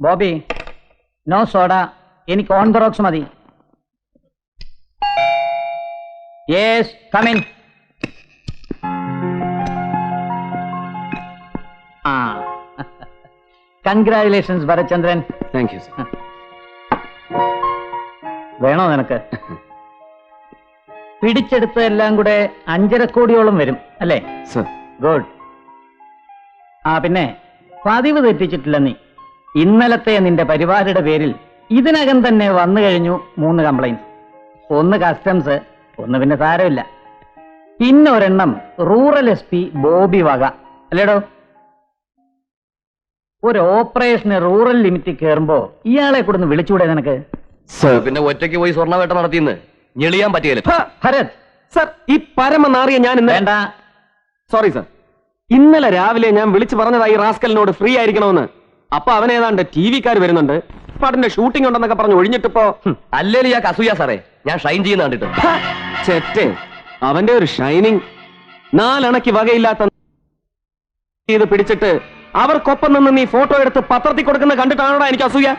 Bobby, no soda, എനിക്ക് on the rocks മതി. Yes, come in. ആ, congratulations Bharathchandran. Thank you sir. വേണോ നിനക്ക്? പിടിച്ചെടുത്തതെല്ലാം കൂടെ 5.5 കോടിയോളം വരും അല്ലേ? സർ. ഗുഡ്. ആ പിന്നെ പതിവ് തെറ്റിച്ചിട്ടില്ല നീ. ഇന്നലത്തെ നിന്റെ പരിപാടിയുടെ പേരിൽ ഇതിനകം തന്നെ വന്നു കഴിഞ്ഞു 3 കംപ്ലൈന്റ്. ഒന്ന് കസ്റ്റംസ്, ഒന്ന് പിന്നെ സാരമില്ല, പിന്നെ ഒരെണ്ണം റൂറൽ SP ബോബി വക അല്ലേടോ. ഒരു ഓപ്പറേഷന് റൂറൽ ലിമിറ്റിൽ കയറുമ്പോ ഇയാളെ കൂടെ ഒന്ന് വിളിച്ചുകൂടെ നിനക്ക്? സർ, പിന്നെ ഒറ്റയ്ക്ക് പോയി സ്വർണ്ണവേട്ട നടത്തിയെന്ന് ഞെളിയാൻ പറ്റിയല്ലേ? ഭരത് സർ, ഈ പരമനാറിയ ഞാൻ വേണ്ട. സോറി സർ, ഇന്നലെ രാവിലെ ഞാൻ വിളിച്ചു പറഞ്ഞതായി റാസ്കലിനോട് ഫ്രീ ആയിരിക്കണമെന്ന്. അപ്പൊ അവനേതാണ്ട് TV-ക്കാർ വരുന്നുണ്ട്, പടന്റെ ഷൂട്ടിംഗ് ഉണ്ടെന്നൊക്കെ പറഞ്ഞു ഒഴിഞ്ഞിട്ടിപ്പോ. അല്ലേലും ഞാൻ അസൂയ സാറേ, ഞാൻ ഷൈൻ ചെയ്യുന്ന കണ്ടിട്ട്. ചെറ്റേ, അവന്റെ ഒരു ഷൈനിങ് 4 അണയ്ക്ക് വകയില്ലാത്ത ഇത് പിടിച്ചിട്ട് അവർക്കൊപ്പം നിന്ന് നീ ഫോട്ടോ എടുത്ത് പത്രത്തിൽ കൊടുക്കുന്ന കണ്ടിട്ടാണോടാ എനിക്ക് അസൂയ?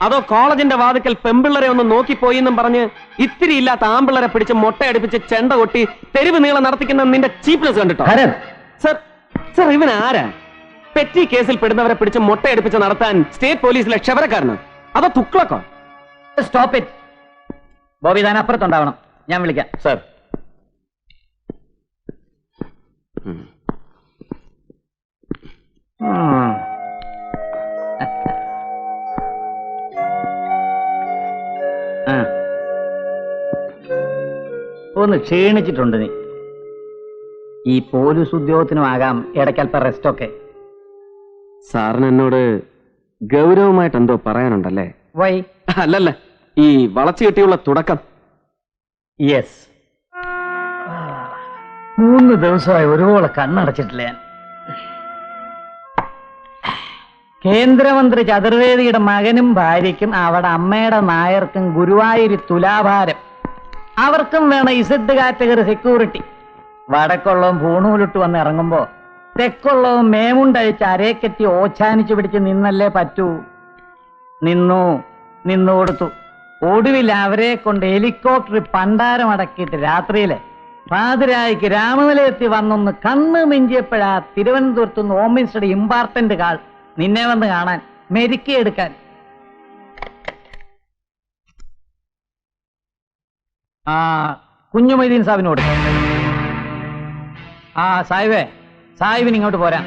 അതോ കോളേജിന്റെ വാതിക്കൽ പെമ്പിള്ളരെ ഒന്ന് നോക്കിപ്പോയി എന്നും പറഞ്ഞ് ഇത്തിരി ഇല്ലാത്ത ആമ്പിള്ളരെ പിടിച്ച് മൊട്ടയടിപ്പിച്ച് ചെണ്ട കൊട്ടി തെരുവ് നീളം നടത്തിക്കുന്ന നിന്റെ ചീപ്നെസ് കണ്ടിട്ടോ? സർ, സർ, ഇവൻ ആരാ? പെറ്റി കേസിൽ പെടുന്നവരെ പിടിച്ച് മൊട്ടയടിപ്പിച്ച് നടത്താൻ സ്റ്റേറ്റ് പോലീസിലെ ക്ഷവരക്കാരന്? അതോ തുക്ലക്കോ? Stop it. ബോബി, താൻ അപ്പുറത്തുണ്ടാവണം, ഞാൻ വിളിക്കാം. സാർ, ഒന്ന് ക്ഷീണിച്ചിട്ടുണ്ട് നീ. ഈ പോലീസ് ഉദ്യോഗത്തിനും ആകാം ഇടയ്ക്കൽപ്പ റെസ്റ്റൊക്കെ. സാറിന് എന്നോട് ഗൗരവമായിട്ട് എന്തോ പറയാനുണ്ടല്ലേ? വൈ? അല്ലല്ല, ഈ വളച്ചു കെട്ടിയുള്ള തുടക്കം. യെസ്, 3 ദിവസമായി ഒരുപോലെ കണ്ണടച്ചിട്ടില്ല ഞാൻ. കേന്ദ്രമന്ത്രി ചതുർവേദിയുടെ മകനും ഭാര്യയ്ക്കും അവിടെ അമ്മയുടെ നായർക്കും ഗുരുവായൂർ തുലാഭാരം. അവർക്കും വേണം ഇസഡ് കാറ്റഗറി സെക്യൂരിറ്റി. വടക്കുള്ളവും പൂണൂലിട്ട് വന്ന് ഇറങ്ങുമ്പോ തെക്കുള്ളവും മേമുണ്ടഴിച്ച് അരേക്കെത്തി ഓച്ചാനിച്ചു പിടിച്ച് നിന്നല്ലേ പറ്റൂ. നിന്നു കൊടുത്തു. ഒടുവിൽ അവരെ കൊണ്ട് ഹെലികോപ്റ്റർ പണ്ടാരം അടക്കിയിട്ട് രാത്രിയിലെ പാതിരായിക്ക് രാമനിലയത്തിൽ വന്നൊന്ന് കണ്ണ് മിഞ്ചിയപ്പോഴാ തിരുവനന്തപുരത്തുനിന്ന് ഹോം മിനിസ്റ്ററുടെ ഇമ്പോർട്ടന്റ് കാൾ നിന്നെ വന്ന് കാണാൻ, മെരുക്കിയെടുക്കാൻ. ആ കുഞ്ഞുമൊയ്തീൻ സാഹിബിനോട്. ആ സാഹിബിന് ഇങ്ങോട്ട് പോരാ.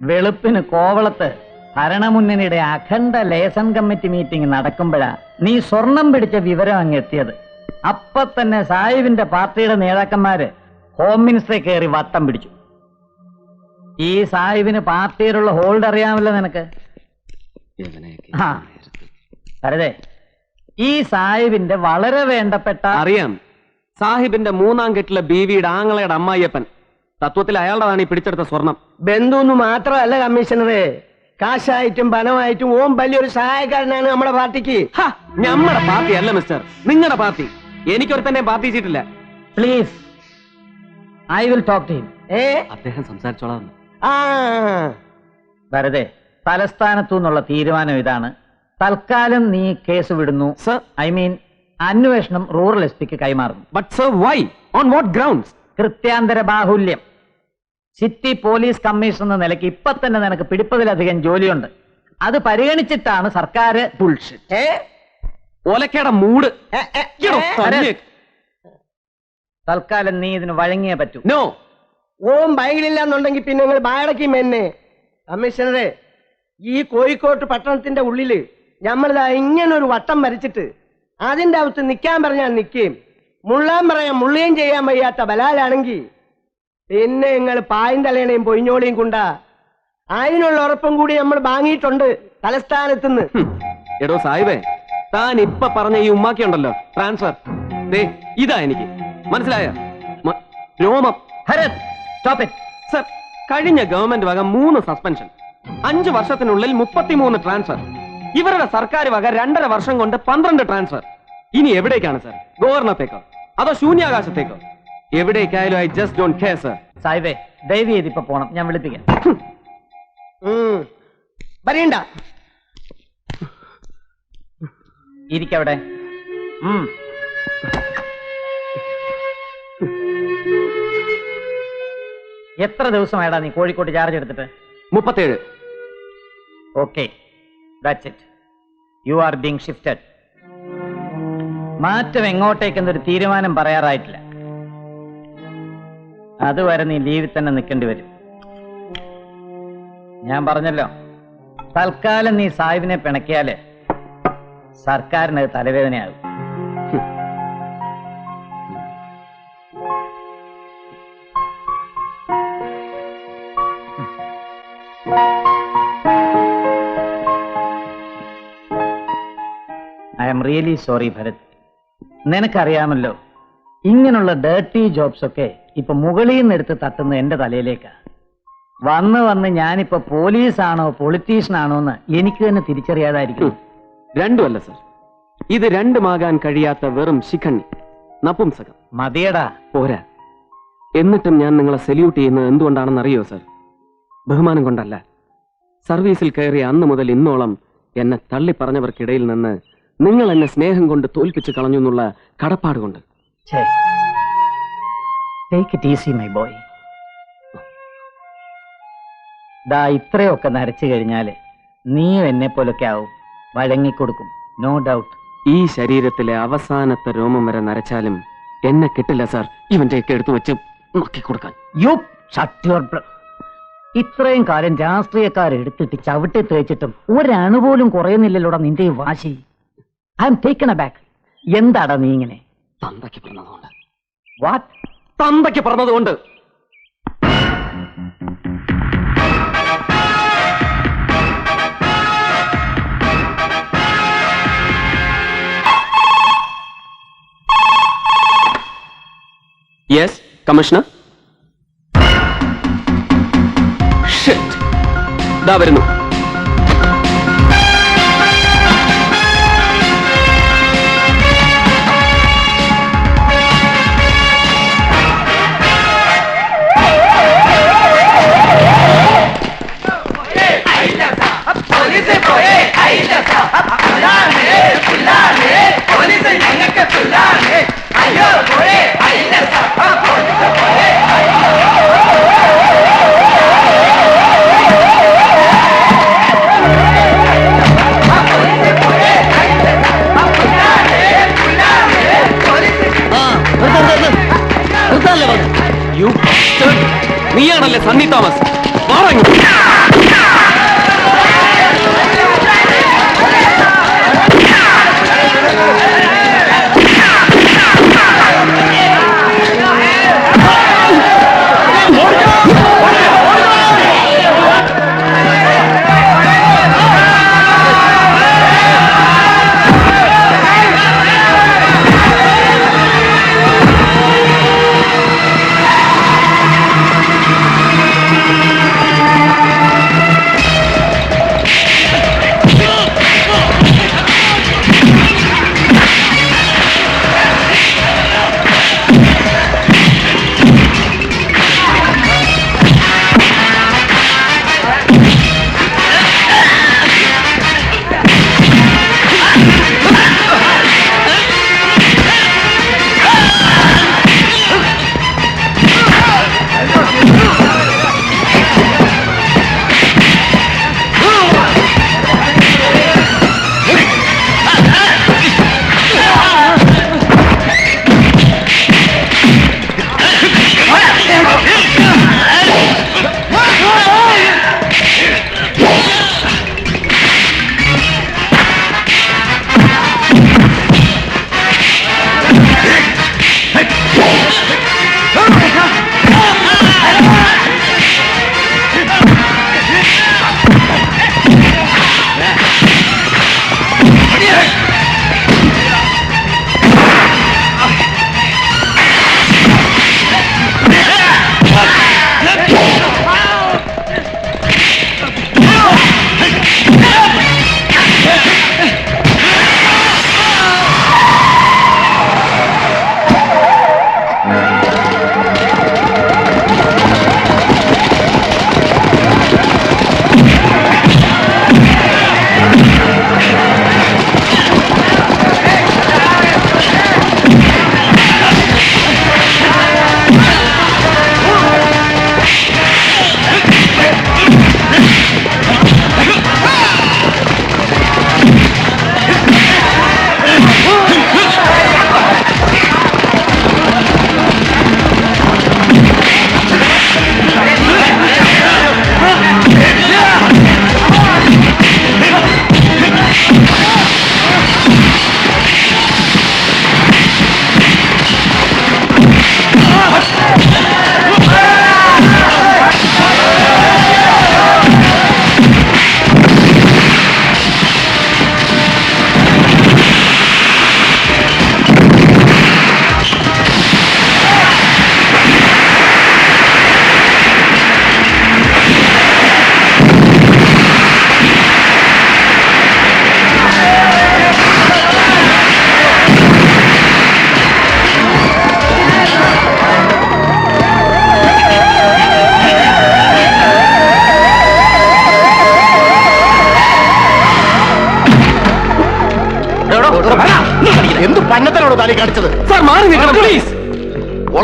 വെളുപ്പിന് കോവളത്ത് ഭരണമുന്നണിയുടെ അഖണ്ഡ ലേസൺ കമ്മിറ്റി മീറ്റിംഗ് നടക്കുമ്പോഴാ നീ സ്വർണം പിടിച്ച വിവരം അങ്ങ് എത്തിയത്. അപ്പൊ തന്നെ സാഹിബിന്റെ പാർട്ടിയുടെ നേതാക്കന്മാര് ഹോം മിനിസ്റ്ററെ കയറി വട്ടം പിടിച്ചു. ഈ സാഹിബിന് പാർട്ടിയിലുള്ള ഹോൾഡ് അറിയാമല്ലോ നിനക്ക്. അതെ, ഈ സാഹിബിന്റെ വളരെ വേണ്ടപ്പെട്ട. അറിയാം, സാഹിബിന്റെ 3-ാം കെട്ടിലെ ബീവിയുടെ ആങ്ങളയുടെ അമ്മായിയപ്പൻ. തത്വത്തിൽ അയാളുടെതാണ് ഈ പിടിച്ചെടുത്ത സ്വർണം. ബന്ധുന്ന് മാത്രമല്ല കമ്മീഷണറെ, കാശായിട്ടും പണമായിട്ടും ഓം വലിയൊരു സഹായക്കാരനാണ് നമ്മുടെ പാർട്ടിക്ക്. നമ്മുടെ പാർട്ടി അല്ല മിസ്റ്റർ, നിങ്ങളുടെ പാർട്ടി. എനിക്കൊരുത്തന്നെ പാർട്ടി ചെയ്തിട്ടില്ല. Please, I will talk to him. അദ്ദേഹം സംസാരിച്ചോളാം. വെറുതെ തലസ്ഥാനത്തു നിന്നുള്ള തീരുമാനം ഇതാണ്. തൽക്കാലം നീ കേസ് വിടുന്നു. ഐ മീൻ അന്വേഷണം റൂറൽ SP-ക്ക് കൈമാറുന്നു. But sir, why? On what grounds? കൃത്യാന്തര ബാഹുല്യം. സിറ്റി പോലീസ് കമ്മീഷണർ എന്ന നിലയ്ക്ക് ഇപ്പൊ തന്നെ നിനക്ക് പിടിപ്പതിലധികം ജോലിയുണ്ട്. അത് പരിഗണിച്ചിട്ടാണ് സർക്കാർ. ഓലക്കേടെ മൂട്. തൽക്കാലം നീ ഇതിന് വഴങ്ങിയേ പറ്റൂ. നോ, ഓം ബൈക്കിലില്ല എന്നുണ്ടെങ്കിൽ പിന്നെ നിങ്ങൾ ബാടക്കും എന്നെ. കമ്മീഷണറെ, ഈ കോഴിക്കോട്ട് പട്ടണത്തിന്റെ ഉള്ളില് നമ്മളിതാ ഇങ്ങനൊരു വട്ടം വരച്ചിട്ട് അതിന്റെ അകത്ത് നിൽക്കാൻ പറഞ്ഞാൽ നിൽക്കുകയും മുള്ളാൻ പറയാൻ മുള്ളുകയും ചെയ്യാൻ വയ്യാത്ത ബലാലാണെങ്കിൽ പിന്നെ നിങ്ങൾ പായും തലേണയും പൊയിഞ്ഞോളിയും കൊണ്ടാ. അതിനുള്ള ഉറപ്പും കൂടി നമ്മൾ വാങ്ങിയിട്ടുണ്ട് തലസ്ഥാനത്തുനിന്ന്. എടോ സാഹിബേ, താൻ ഇപ്പൊ പറഞ്ഞ ഈ ഉമ്മാക്കിയുണ്ടല്ലോ ട്രാൻസ്ഫർ, ഇതാ എനിക്ക് മനസ്സിലായ രോമം. Bharat, stop it. സർ, കഴിഞ്ഞ ഗവൺമെന്റ് വക 3 സസ്പെൻഷൻ, 5 വർഷത്തിനുള്ളിൽ 33 ട്രാൻസ്ഫർ. ഇവരുടെ സർക്കാർ വക 2.5 വർഷം കൊണ്ട് 12 ട്രാൻസ്ഫർ. ഇനി എവിടേക്കാണ് സർ? ഗവർണത്തേക്കോ അതോ ശൂന്യാകാശത്തേക്കോ? എവിടേക്കായാലും I just don't care sir. സാഹിബേ, ദയവ് ചെയ്ത് ഇപ്പൊ പോണം, ഞാൻ വിളിപ്പിക്കാം. വരണ്ട. ഇരിക്കവിടെ. എത്ര ദിവസമായിടാ നീ കോഴിക്കോട്ട് ചാർജ് എടുത്തിട്ട്? 37. Okay, that's it. You are being shifted. മാറ്റം എങ്ങോട്ടേക്കെന്നൊരു തീരുമാനം പറയാറായിട്ടില്ല. അതുവരെ നീ ലീവിൽ തന്നെ നിൽക്കേണ്ടി വരും. ഞാൻ പറഞ്ഞല്ലോ, തൽക്കാലം നീ സാഹിബിനെ പിണക്കിയാല് സർക്കാരിന് അത് തലവേദനയാകും. I am really sorry Bharath. നിനക്കറിയാമല്ലോ, ഇങ്ങനെയുള്ള ഡേർട്ടി ജോബ്സ് ഒക്കെ ഇപ്പൊ മുകളിൽ നിന്ന് എടുത്ത് തട്ടുന്ന എന്റെ തലയിലേക്കാ. വന്ന് ഞാനിപ്പോ പോലീസാണോ പൊളിറ്റീഷ്യനാണോ എന്ന് എനിക്ക് തന്നെ തിരിച്ചറിയാതായിരിക്കും. രണ്ടുമല്ല സർ, ഇത് രണ്ടുമാകാൻ കഴിയാത്ത വെറും ശിഖണ്ഡി, നപുംസകം. മതിയടാ. പോരാ. എന്നിട്ടും ഞാൻ നിങ്ങളെ സല്യൂട്ട് ചെയ്യുന്നത് എന്തുകൊണ്ടാണെന്ന് അറിയോ സർ? ബഹുമാനം കൊണ്ടല്ല. സർവീസിൽ കയറിയ അന്ന് മുതൽ ഇന്നോളം എന്നെ തള്ളിപ്പറഞ്ഞവർക്കിടയിൽ നിന്ന് നിങ്ങൾ എന്നെ സ്നേഹം കൊണ്ട് തോൽപ്പിച്ചു കളഞ്ഞു എന്നുള്ള കടപ്പാട് കൊണ്ട്. Take it easy my boy. ദാ ഇത്രയൊക്കെ നരച്ചു കഴിഞ്ഞാല് നീയും എന്നെ പോലൊക്കെ ആവും. വഴങ്ങിക്കൊടുക്കും, നോ ഡൗട്ട്. ഈ ശരീരത്തിലെ അവസാനത്തെ രോമം വരെ നരച്ചാലും എന്നെ കിട്ടില്ല സാർ ഇവന്റെയൊക്കെ എടുത്തു വെച്ച് നോക്കിക്കൊടുക്കാൻ. You shut your brother. ഇത്രയും കാലം രാഷ്ട്രീയക്കാരെടുത്തിട്ട് ചവിട്ടി തേച്ചിട്ടും ഒരണുപോലും കുറയുന്നില്ലല്ലോടാ നിന്റെ ഈ വാശി. I M taken aback. എന്താടാ നീ ഇങ്ങനെ? തന്തയ്ക്ക് പറഞ്ഞതുകൊണ്ട്. വാട്ട്? തന്തയ്ക്ക് പറഞ്ഞതുകൊണ്ട്. Yes commissioner. ഷിറ്റ്, ദാ വരുന്നു. നീയാണല്ലേ സണ്ണി തോമസ്?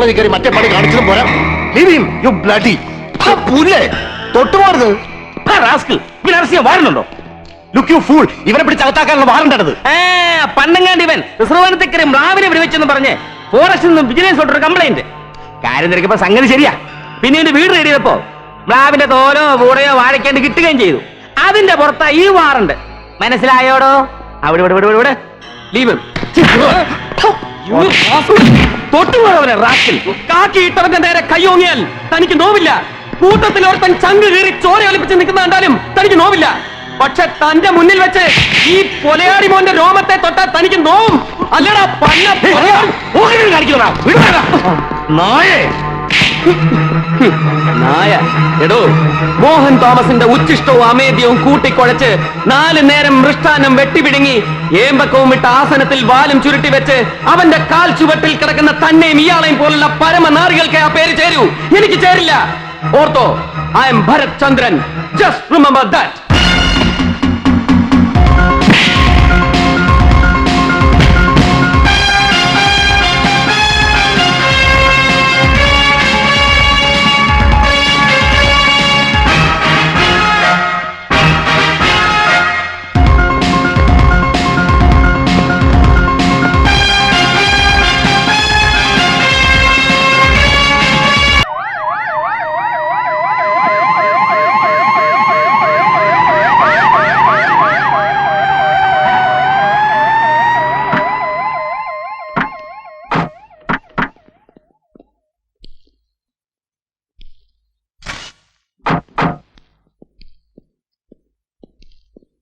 കോളേജിൽ കയറി മറ്റേ പണി കാണിച്ചതും പോരാ. Leave him, you bloody. പുല്ലേ തൊട്ടുപോകരുത്. വാറണ്ടുണ്ടോ? Look you fool. ഇവരെ പിടിച്ചകത്താക്കാനുള്ള വാറണ്ടത്. പണ്ടങ്ങാണ്ട് ഇവൻ റിസർവാനത്തേക്കറി മ്ലാവിനെ വിളിവെച്ചെന്ന് പറഞ്ഞ് ഫോറസ്റ്റിൽ നിന്നും വിജിലൻസ് ഒരു കംപ്ലൈന്റ്. കാര്യം തിരക്കിയപ്പോ സംഗതി ശരിയാ. പിന്നെ എന്റെ വീട് റെഡിയപ്പോ മ്ലാവിന്റെ തോലോ കൂടെയോ വാഴയ്ക്കാണ്ട് കിട്ടുകയും ചെയ്തു. അതിന്റെ പുറത്താ ഈ വാറണ്ട്. മനസ്സിലായോടോ? അവിടെ ഇവിടെ ഇവിടെ ഇവിടെ ലീവ്. തൊട്ടുപോയവനെ റാക്കിൽ കാക്കി ഇട്ടവന്റെ നേരെ കയ്യോങ്ങിയാൽ തനിക്ക് നോവില്ല. കൂട്ടത്തിൽ ഒരുത്തൻ ചങ്ക് കീറി ചോര ഒലിപ്പിച്ച് നിൽക്കുന്ന കണ്ടാലും തനിക്ക് നോവില്ല. പക്ഷെ തന്റെ മുന്നിൽ വെച്ച് ഈ കൊലയാടി മോന്റെ രോമത്തെ തൊട്ടാൽ തനിക്ക് നോവും. അല്ലടാ നായ. എടോ, മോഹൻ തോമസിന്റെ ഉച്ചിഷ്ടവും അമേദ്യവും കൂട്ടിക്കുഴച്ച് 4 നേരം മൃഷ്ടാനം വെട്ടിപിടുങ്ങി ഏമ്പക്കവും ഇട്ട ആസനത്തിൽ വാലും ചുരുട്ടി വെച്ച് അവന്റെ കാൽ ചുവട്ടിൽ കിടക്കുന്ന തന്നെയും ഇയാളെയും പോലുള്ള പരമനാറികൾക്ക് ആ പേര് ചേരൂ. എനിക്ക് ചേരില്ല. ഓർത്തോ, I am Bharath Chandran. Just remember that.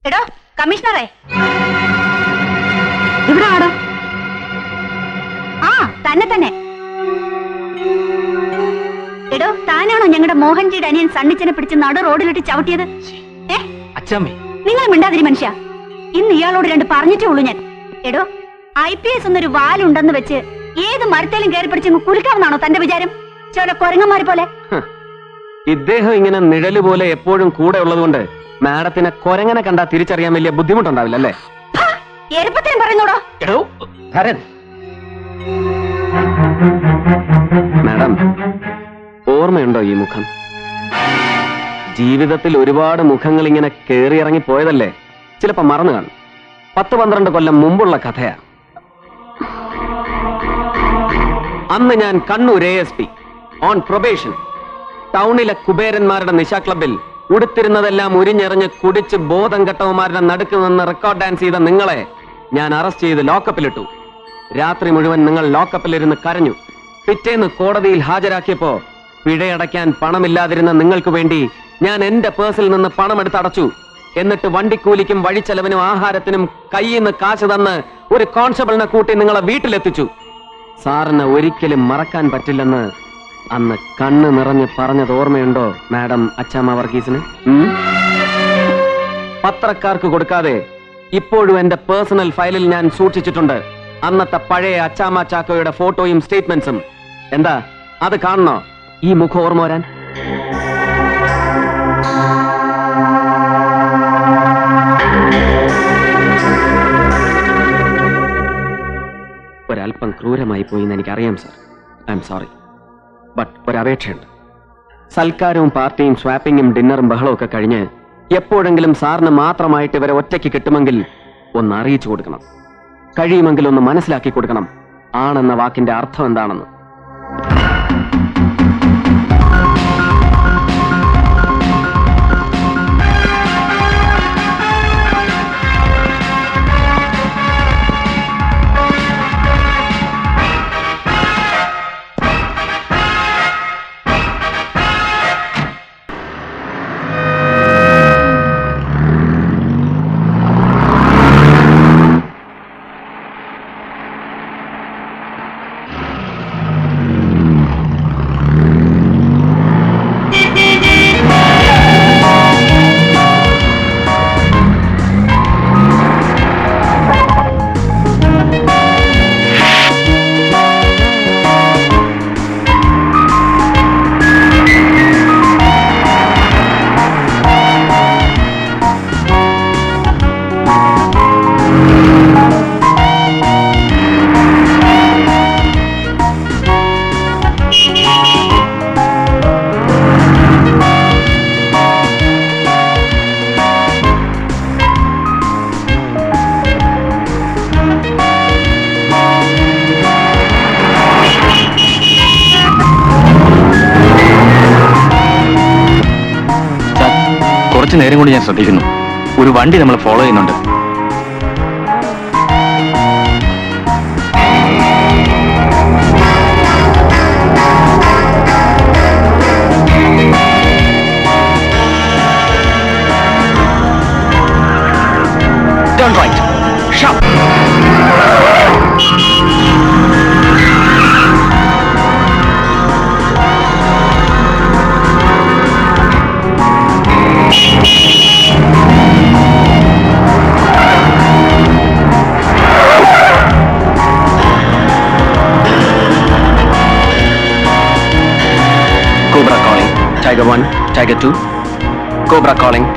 എടോ കമ്മീഷണറെ, ഇവിടെ ആടോ. ആ തന്നെ തന്നെ. എടോ, താനാണോ ഞങ്ങളുടെ മോഹൻജിയുടെ അനിയൻ സണ്ണിച്ചനെ പിടിച്ച് നടു റോഡിലിട്ട് ചവിട്ടിയത്? അച്ഛമ്മേ, നിങ്ങൾ മിണ്ടാതിരി മനുഷ്യ. ഇന്ന് ഇയാളോട് 2 പറഞ്ഞിട്ടേ ഉള്ളൂ ഞാൻ. എടോ, IPS എന്നൊരു വാലുണ്ടെന്ന് വെച്ച് ഏത് മരത്തേലും കയറി പിടിച്ച് കുലുക്കാമെന്നാണോ തന്റെ വിചാരം? ചില കൊരങ്ങന്മാരെ പോലെ. ഇദ്ദേഹം ഇങ്ങനെ നിഴല് പോലെ എപ്പോഴും കൂടെ ഉള്ളതുകൊണ്ട് മാഡത്തിനെ കൊരങ്ങനെ കണ്ടാ തിരിച്ചറിയാൻ വലിയ ബുദ്ധിമുട്ടുണ്ടാവില്ല അല്ലേ? എളുപ്പത്തിനും പറയുന്നോടോ. ഭരത്, മാഡം, ഓർമ്മയുണ്ടോ ഈ മുഖം? ജീവിതത്തിൽ ഒരുപാട് മുഖങ്ങൾ ഇങ്ങനെ കേറി ഇറങ്ങി പോയതല്ലേ? ചിലപ്പോ മറന്നു കാണും. 10-12 കൊല്ലം മുമ്പുള്ള കഥയാ. അന്ന് ഞാൻ കണ്ണൂർ ASP ഓൺ പ്രൊബേഷൻ. ടൗണിലെ കുബേരന്മാരുടെ നിശാ ക്ലബിൽ ഉടുത്തിരുന്നതെല്ലാം ഉരിഞ്ഞെറിഞ്ഞ് കുടിച്ച് ബോധം കെട്ടവന്മാരുടെ നടുക്ക് നിന്ന് റെക്കോർഡ് ഡാൻസ് ചെയ്ത നിങ്ങളെ ഞാൻ അറസ്റ്റ് ചെയ്ത് ലോക്കപ്പിലിട്ടു. രാത്രി മുഴുവൻ നിങ്ങൾ ലോക്കപ്പിലിരുന്ന് കരഞ്ഞു. പിറ്റേന്ന് കോടതിയിൽ ഹാജരാക്കിയപ്പോ പിഴയടയ്ക്കാൻ പണമില്ലാതിരുന്ന നിങ്ങൾക്ക് വേണ്ടി ഞാൻ എന്റെ പേഴ്സിൽ നിന്ന് പണമെടുത്ത് അടച്ചു. എന്നിട്ട് വണ്ടിക്കൂലിക്കും വഴിച്ചെലവിനും ആഹാരത്തിനും കയ്യിൽ നിന്ന് കാശ് തന്ന് ഒരു കോൺസ്റ്റബിളിനെ കൂട്ടി നിങ്ങളെ വീട്ടിലെത്തിച്ചു. സാറിന് ഒരിക്കലും മറക്കാൻ പറ്റില്ലെന്ന് അന്ന് കണ്ണ് നിറഞ്ഞ് പറഞ്ഞത് ഓർമ്മയുണ്ടോ മാഡം അച്ചാമ്മ വർഗീസിന്? പത്രക്കാർക്ക് കൊടുക്കാതെ ഇപ്പോഴും എന്റെ പേഴ്സണൽ ഫയലിൽ ഞാൻ സൂക്ഷിച്ചിട്ടുണ്ട് അന്നത്തെ പഴയ അച്ചാമ്മ ചാക്കോയുടെ ഫോട്ടോയും സ്റ്റേറ്റ്മെന്റ്സും. എന്താ അത് കാണണോ ഈ മുഖം ഓർമ്മ വരാൻ? ഒരല്പം ക്രൂരമായി പോയി എന്ന് എനിക്കറിയാം sir. I am sorry. But ഒരപേക്ഷയുണ്ട്. സൽക്കാരവും പാർട്ടിയും സ്വാപ്പിങ്ങും ഡിന്നറും ബഹളവും ഒക്കെ കഴിഞ്ഞ് എപ്പോഴെങ്കിലും സാറിന് മാത്രമായിട്ട് ഇവരെ ഒറ്റയ്ക്ക് കിട്ടുമെങ്കിൽ ഒന്ന് അറിയിച്ചു കൊടുക്കണം. കഴിയുമെങ്കിൽ ഒന്ന് മനസ്സിലാക്കി കൊടുക്കണം ആണെന്ന വാക്കിന്റെ അർത്ഥം എന്താണെന്ന്. കുറച്ചു നേരം കൊണ്ട് ഞാൻ ശ്രദ്ധിക്കുന്നു. ഒരു വണ്ടി നമ്മൾ ഫോളോ ചെയ്യുന്നുണ്ട്. Turn right. Sharp. Cobra calling. Tiger 1, Tiger 2. Cobra calling.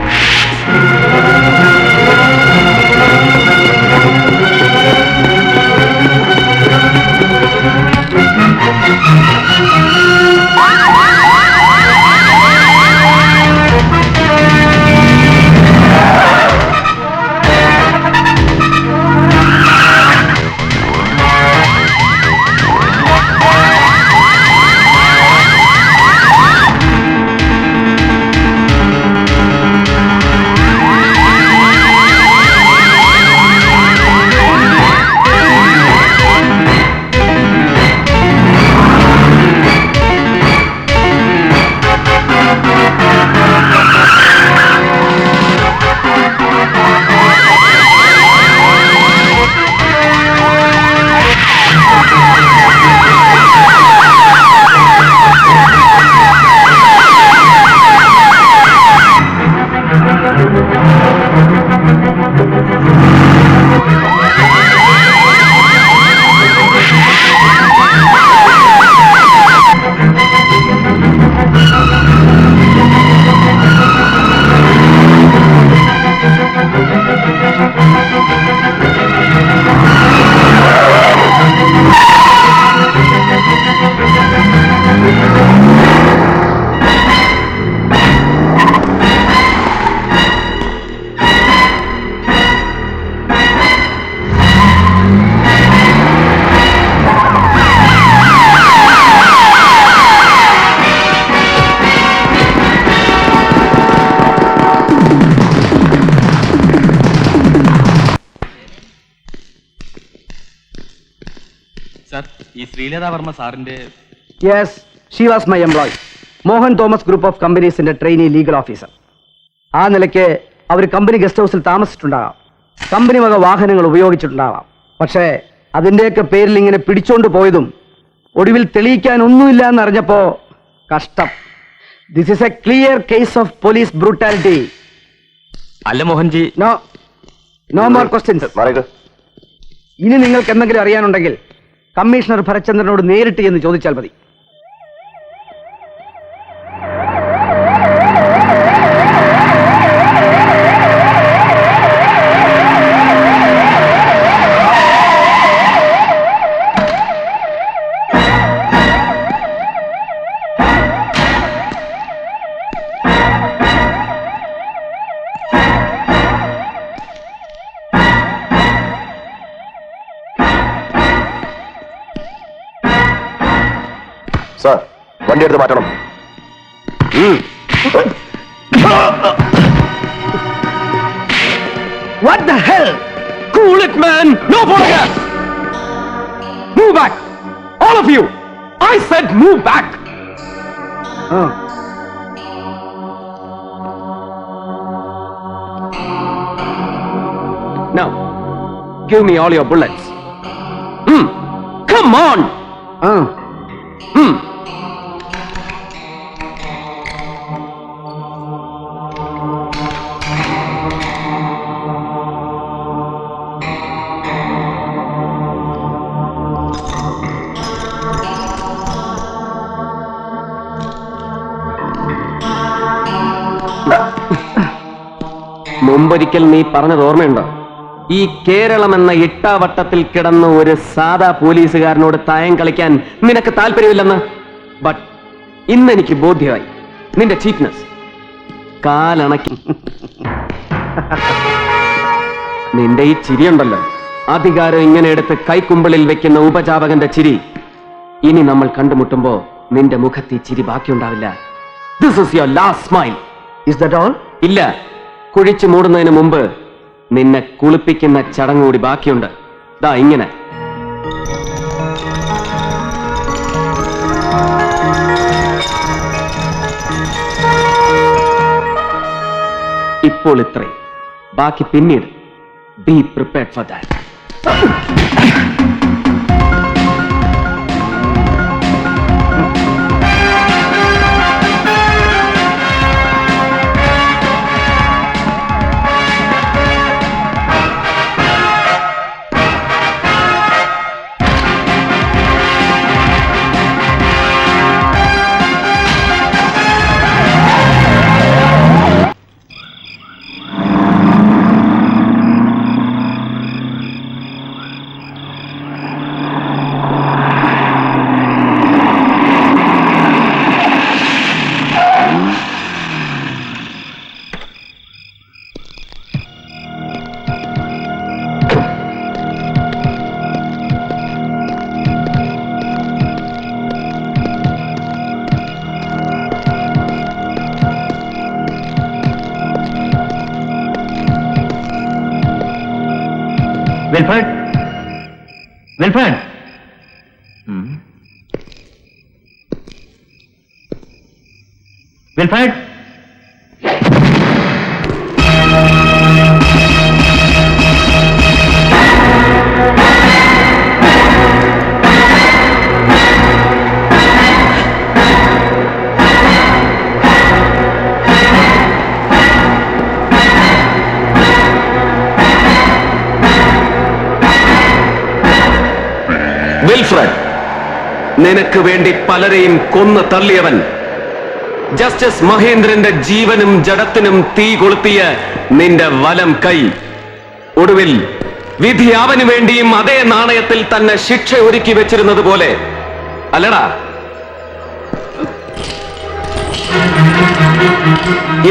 Sir, ഈ ശ്രീലത വർമ്മ സാറിന്റെ yes, she was my employee. Mohan Thomas group of കമ്പനീസിന്റെ ട്രെയിനി ലീഗൽ ഓഫീസർ. ആ നിലയ്ക്ക് അവർ കമ്പനി ഗസ്റ്റ് ഹൗസിൽ താമസിച്ചിട്ടുണ്ടാകാം, കമ്പനി വക വാഹനങ്ങൾ ഉപയോഗിച്ചിട്ടുണ്ടാകാം. പക്ഷേ അതിന്റെയൊക്കെ പേരിൽ ഇങ്ങനെ പിടിച്ചോണ്ട് പോയതും ഒടുവിൽ തെളിയിക്കാൻ ഒന്നുമില്ല എന്നറിഞ്ഞപ്പോ കഷ്ടം. This is A clear case of police brutality. അല്ല മോഹൻജി, നോ മോർ ക്വസ്റ്റ്യൻസ്. ഇനി നിങ്ങൾക്ക് എന്തെങ്കിലും അറിയാനുണ്ടെങ്കിൽ കമ്മീഷണർ ഭരചന്ദ്രനോട് നേരിട്ട് എന്ന് ചോദിച്ചാൽ മതി. സാർ, വണ്ടി എടുത്ത് മാറ്റണം. What the hell? Cool it, man! No photograph! Move back! All of you! I said move back! Now, give me all your bullets. Come on! മുമ്പൊരിക്കൽ നീ പറഞ്ഞത് ഓർമ്മയുണ്ടോ? ഈ കേരളം എന്ന ഇട്ടാവട്ടത്തിൽ കിടന്ന ഒരു സാധാ പോലീസുകാരനോട് തായം കളിക്കാൻ നിനക്ക് താല്പര്യമില്ലെന്ന്. ബട്ട് ഇന്ന് എനിക്ക് ബോധ്യമായി നിന്റെ ചീപ്നെസ്. കാലണക്കി നിന്റെ ഈ ചിരിയുണ്ടല്ലോ, അധികാരം ഇങ്ങനെ എടുത്ത് കൈക്കുമ്പിളിൽ വെക്കുന്ന ഉപജാപകന്റെ ചിരി. ഇനി നമ്മൾ കണ്ടുമുട്ടുമ്പോ നിന്റെ മുഖത്ത് ഈ ചിരി ബാക്കിയുണ്ടാവില്ല. This is your last smile. Is that all? ഇല്ല, കുഴിച്ചു മൂടുന്നതിന് മുമ്പ് നിന്നെ കുളിപ്പിക്കുന്ന ചടങ്ങ് കൂടി ബാക്കിയുണ്ട്. ദാ ഇങ്ങനെ. ഇപ്പോൾ ഇത്രയും, ബാക്കി പിന്നീട്. Be prepared for that. Wilfred, Wilfred, Wilfred, Wilfred, നിനക്ക് വേണ്ടി പലരെയും കൊന്നു തള്ളിയവൻ, ജസ്റ്റിസ് മഹേന്ദ്രന്റെ ജീവനും ജഡത്തിനും തീ കൊളുത്തിയ നിന്റെ വലം കൈ, ഒടുവിൽ വിധി അവന് വേണ്ടിയും അതേ നാണയത്തിൽ തന്നെ ശിക്ഷ ഒരുക്കി വെച്ചിരുന്നത് പോലെ അല്ലടാ.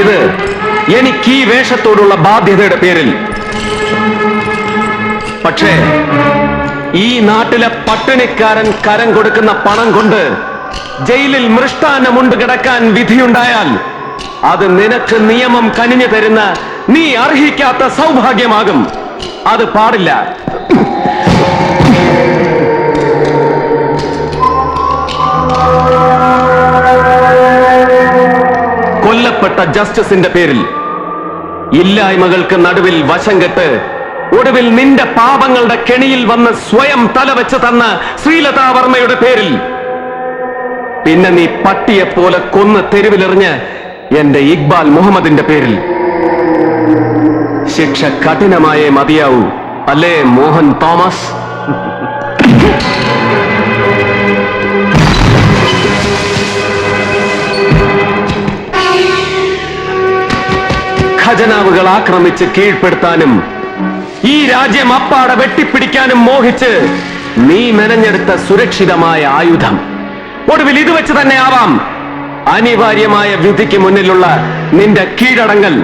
ഇത് എനിക്ക് ഈ വേഷത്തോടുള്ള ബാധ്യതയുടെ പേരിൽ. പക്ഷേ ഈ നാട്ടിലെ പട്ടിണിക്കാരൻ കരം കൊടുക്കുന്ന പണം കൊണ്ട് ജയിലിൽ മൃഷ്ടാന്നമുണ്ട് കിടക്കാൻ വിധിയുണ്ടായാൽ അത് നിനക്ക് നിയമം കനിഞ്ഞു തരുന്ന നീ അർഹിക്കാത്ത സൗഭാഗ്യമാകും. അത് പാടില്ല. കൊല്ലപ്പെട്ട ജസ്റ്റിസിന്റെ പേരിൽ ഇല്ലായ്മകൾക്ക് നടുവിൽ വശം കെട്ട് ഒടുവിൽ നിന്റെ പാപങ്ങളുടെ കെണിയിൽ വന്ന് സ്വയം തലവെച്ച് തന്ന ശ്രീലതാ വർമ്മയുടെ പേരിൽ, പിന്നെ നീ പട്ടിയെപ്പോലെ കൊന്ന് തെരുവിലെറിഞ്ഞ് എന്റെ ഇക്ബാൽ മുഹമ്മദിന്റെ പേരിൽ. ശിക്ഷ കഠിനമായേ മതിയാവൂ, അല്ലേ മോഹൻ തോമസ്? ഖജനാവുകൾ ആക്രമിച്ച് കീഴ്പ്പെടുത്താനും ഈ രാജ്യം അപ്പാടെ വെട്ടിപ്പിടിക്കാനും മോഹിച്ച് നീ മെനഞ്ഞെടുത്ത സുരക്ഷിതമായ ആയുധം ഒടുവിൽ ഇത് വെച്ച് തന്നെ ആവാം അനിവാര്യമായ വിധിക്ക് മുന്നിലുള്ള നിന്റെ കീഴടങ്ങൽ.